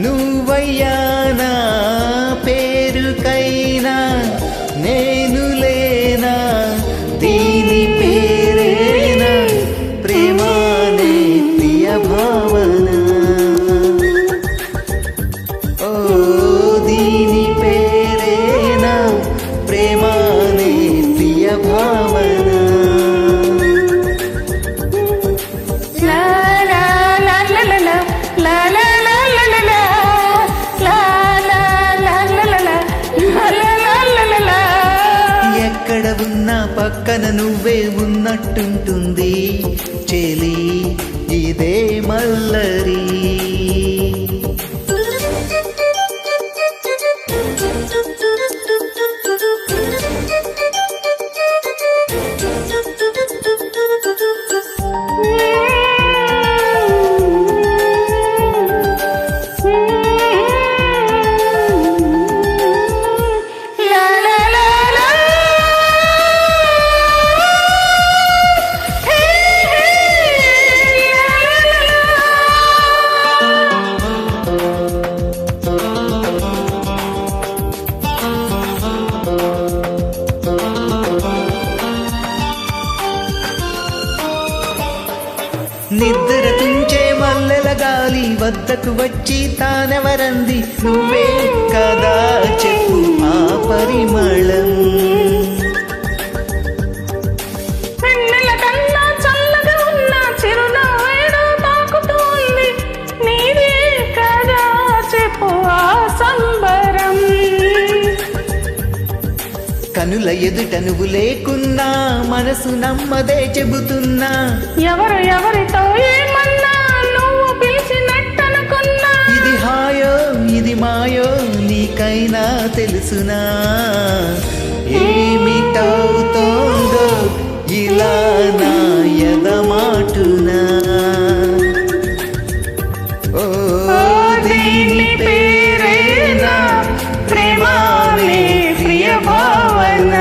నువ్వయ్యా నా పేరుకైనా నేను లేనా దీని పేరేనా ప్రేమానే ప్రియ భావన ఓ దీని పేరేనా ప్రేమానే ప్రియ భావన ఎక్కడ ఉన్నా పక్కన నువ్వే ఉన్నట్టుంటుంది చెలి ఇదే మల్లరి నిద్ర తుంచే మల్లెల గాలి వద్దకు వచ్చి తానెవరంది నువ్వే కదా చెప్పు ఆ పరిమళం చల్లగా ఉన్న చిరునవ్వేదో తాకుతోంది నీదే కదా చెప్పు ఆ సంబరం కనుల ఎదుట నువ్వు లేకున్నా మనసు నమ్మదే చెబుతున్నా ఎవరితో ఏమన్నా నువ్వు పిలిచినట్టనుకున్నా ఇది హాయో ఇది మాయో నీకైనా తెలుసునా ఏమిటవుతోందో ఇలా నా ఎదమాటునా ఓ దీని పేరేనా ప్రేమానే ప్రియ భావన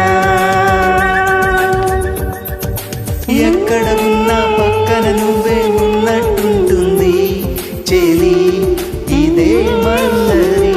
ఎక్కడ ఉన్నా పక్కన నువ్వే ఉన్నట్టుంటుంది చెలి ఇదే మల్లరి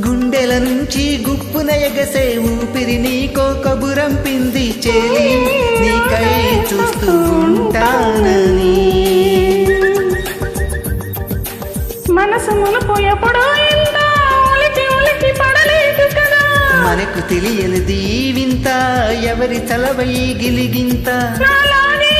గుండెల నుంచి గుప్పున ఎగసే ఊపిరి నీకో కబురంపింది చెలి నీకై చూస్తూ ఉంటానని మనసు మునుపు ఎప్పుడో ఉలికి పడలేదు కదా మనకు తెలియనిది వింత ఎవరి తలవై గిలిగింత నాలాగే